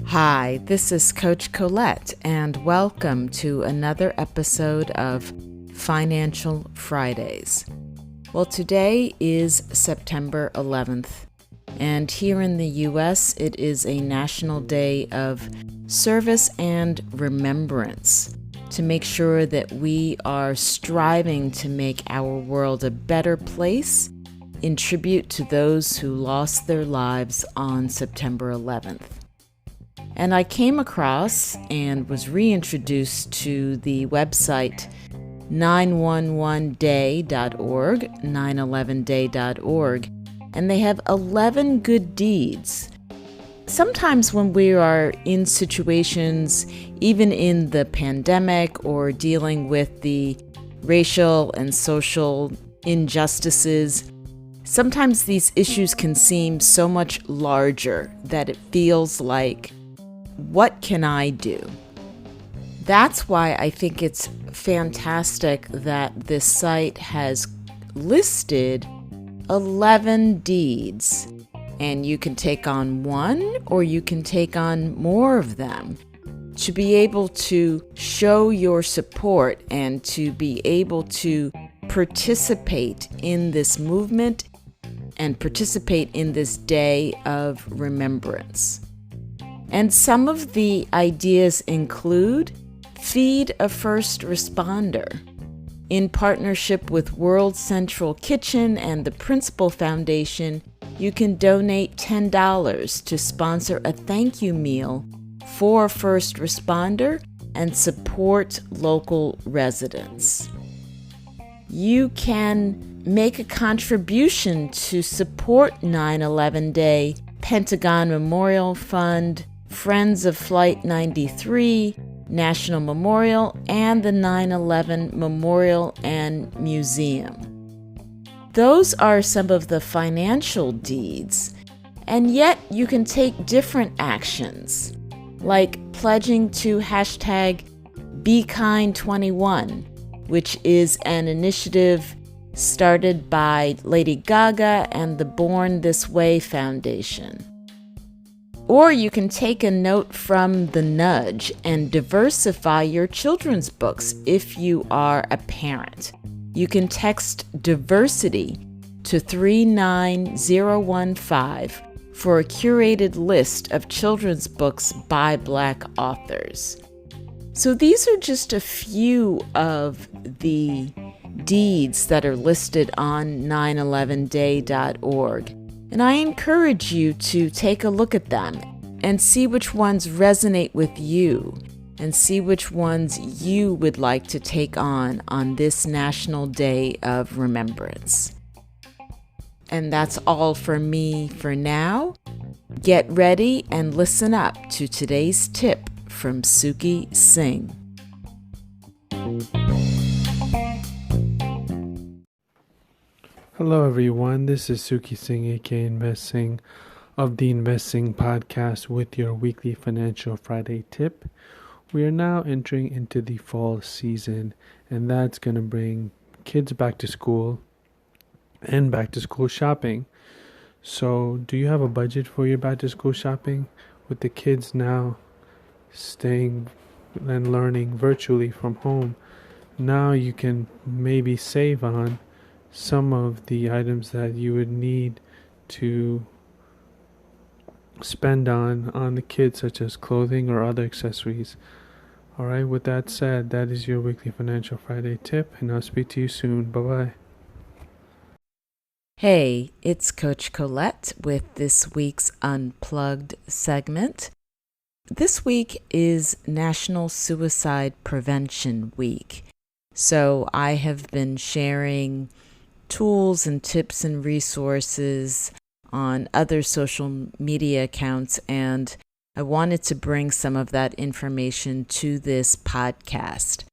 Hi, this is Coach Colette, and welcome to another episode of Financial Fridays. Well, today is September 11th, and here in the U.S., it is a National Day of Service and Remembrance to make sure that we are striving to make our world a better place in tribute to those who lost their lives on September 11th. And I came across and was reintroduced to the website 911day.org, 911day.org, and they have 11 good deeds. Sometimes when we are in situations, even in the pandemic or dealing with the racial and social injustices, sometimes these issues can seem so much larger that it feels like, what can I do? That's why I think it's fantastic that this site has listed 11 deeds, and you can take on one or you can take on more of them to be able to show your support and to be able to participate in this movement and participate in this day of remembrance. And some of the ideas include feed a first responder. In partnership with World Central Kitchen and the Principal Foundation, you can donate $10 to sponsor a thank you meal for a first responder and support local residents. You can make a contribution to support 9/11 Day, Pentagon Memorial Fund, Friends of Flight 93, National Memorial, and the 9/11 Memorial and Museum. Those are some of the financial deeds, and yet you can take different actions, like pledging to hashtag BeKind21, which is an initiative started by Lady Gaga and the Born This Way Foundation. Or you can take a note from The Nudge and diversify your children's books if you are a parent. You can text diversity to 39015 for a curated list of children's books by Black authors. So these are just a few of the deeds that are listed on 911day.org. And I encourage you to take a look at them and see which ones resonate with you and see which ones you would like to take on this National Day of Remembrance. And that's all for me for now. Get ready and listen up to today's tip from Singh. Hello everyone, this is Singh, aka Investing of the Investing Podcast with your weekly Financial Friday tip. We are now entering into the fall season, and that's going to bring kids back to school and back to school shopping. So do you have a budget for your back to school shopping? With the kids now staying and learning virtually from home, now you can maybe save on some of the items that you would need to spend on the kids, such as clothing or other accessories. Alright, with that said, that is your weekly Financial Friday tip, and I'll speak to you soon. Bye-bye. Hey, it's Coach Colette with this week's Unplugged segment. This week is National Suicide Prevention Week. So I have been sharing tools and tips and resources on other social media accounts, and I wanted to bring some of that information to this podcast.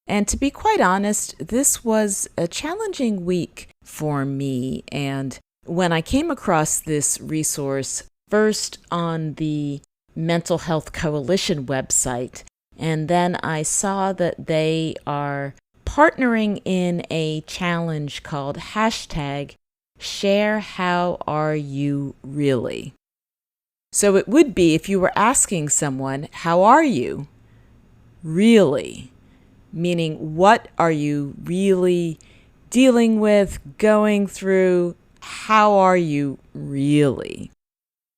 And to be quite honest, this was a challenging week for me. And when I came across this resource, first on the Mental Health Coalition website, and then I saw that they are partnering in a challenge called hashtag share how are you really. So it would be if you were asking someone, how are you really? Meaning, what are you really dealing with, going through? How are you really?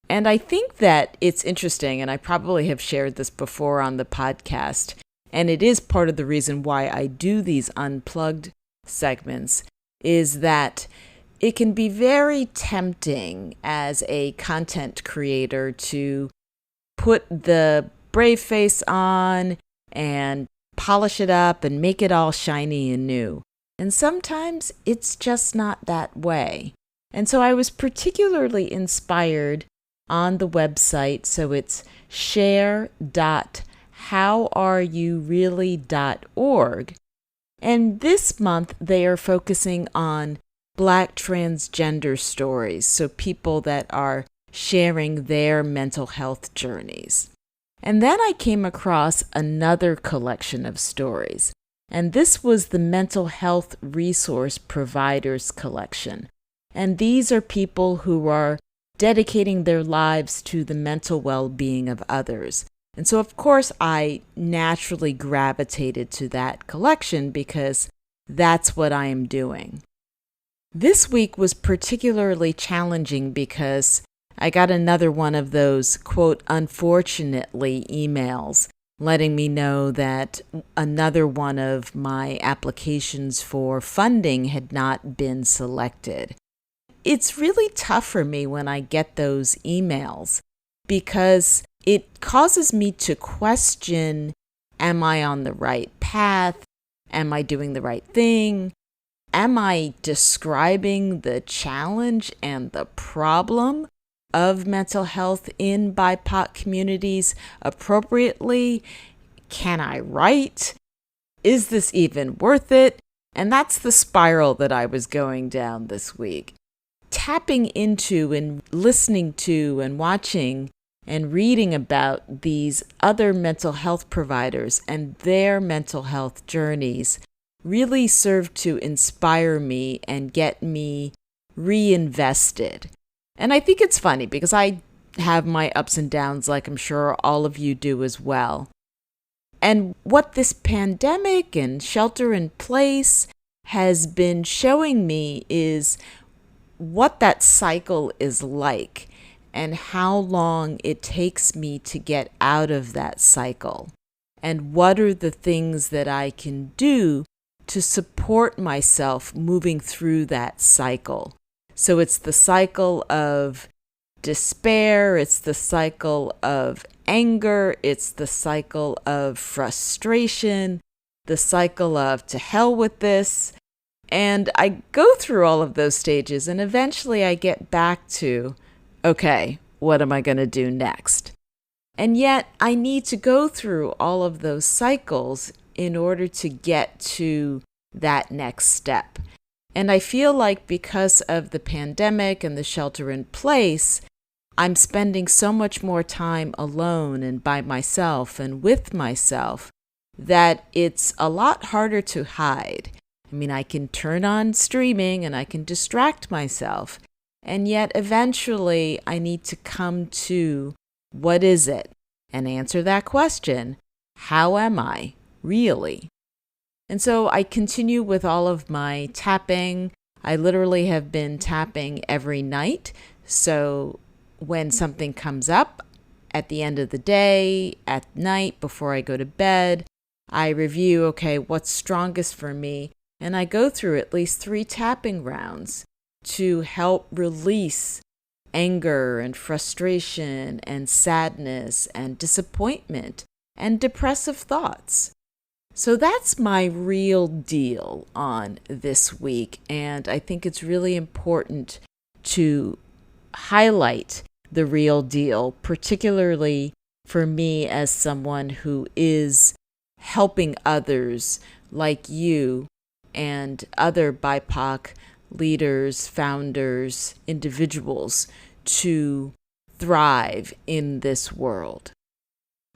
And I think that it's interesting, and I probably have shared this before on the podcast, and it is part of the reason why I do these unplugged segments, is that it can be very tempting as a content creator to put the brave face on and polish it up and make it all shiny and new. And sometimes it's just not that way. And so I was particularly inspired on the website. So it's share.howareyourreally.org. And this month they are focusing on Black transgender stories, so people that are sharing their mental health journeys. And then I came across another collection of stories, and this was the Mental Health Resource Providers Collection. And these are people who are dedicating their lives to the mental well-being of others. And so, of course, I naturally gravitated to that collection because that's what I am doing. This week was particularly challenging because I got another one of those, quote, unfortunately emails letting me know that another one of my applications for funding had not been selected. It's really tough for me when I get those emails because it causes me to question, am I on the right path? Am I doing the right thing? Am I describing the challenge and the problem of mental health in BIPOC communities appropriately? Can I write? Is this even worth it? And that's the spiral that I was going down this week. Tapping into and listening to and watching and reading about these other mental health providers and their mental health journeys really served to inspire me and get me reinvested. And I think it's funny because I have my ups and downs like I'm sure all of you do as well. And what this pandemic and shelter in place has been showing me is what that cycle is like and how long it takes me to get out of that cycle. And what are the things that I can do to support myself moving through that cycle. So it's the cycle of despair, it's the cycle of anger, it's the cycle of frustration, the cycle of to hell with this. And I go through all of those stages and eventually I get back to, okay, what am I going to do next? And yet I need to go through all of those cycles in order to get to that next step. And I feel like because of the pandemic and the shelter in place, I'm spending so much more time alone and by myself and with myself that it's a lot harder to hide. I mean, I can turn on streaming and I can distract myself. And yet eventually I need to come to what is it? And answer that question. How am I really? And so I continue with all of my tapping. I literally have been tapping every night. So when something comes up at the end of the day, at night, before I go to bed, I review, okay, what's strongest for me? And I go through at least 3 tapping rounds to help release anger and frustration and sadness and disappointment and depressive thoughts. So that's my real deal on this week. And I think it's really important to highlight the real deal, particularly for me as someone who is helping others like you and other BIPOC leaders, founders, individuals to thrive in this world.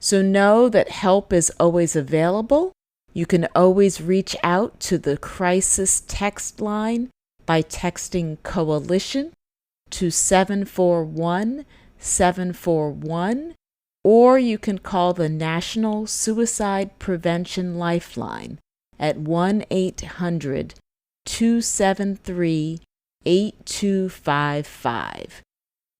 So know that help is always available. You can always reach out to the crisis text line by texting Coalition to 741-741, or you can call the National Suicide Prevention Lifeline at 1-800-273-8255.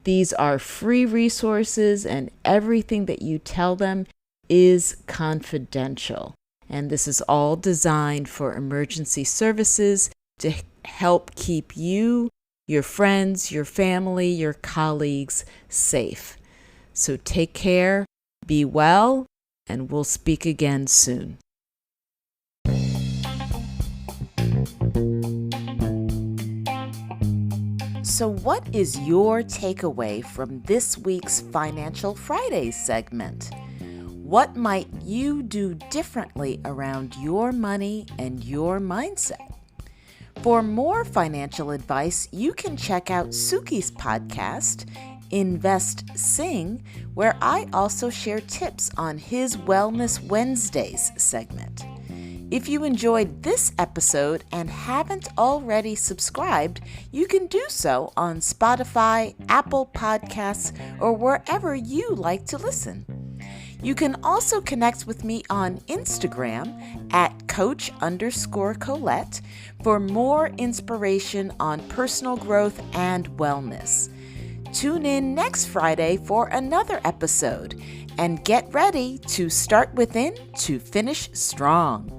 These are free resources, and everything that you tell them is confidential. And this is all designed for emergency services to help keep you, your friends, your family, your colleagues safe. So take care, be well, and we'll speak again soon. So what is your takeaway from this week's Financial Fridays segment? What might you do differently around your money and your mindset? For more financial advice, you can check out Sukhi's podcast, Invest Singh, where I also share tips on his Wellness Wednesdays segment. If you enjoyed this episode and haven't already subscribed, you can do so on Spotify, Apple Podcasts, or wherever you like to listen. You can also connect with me on Instagram at Coach_Colette for more inspiration on personal growth and wellness. Tune in next Friday for another episode, and get ready to start within to finish strong.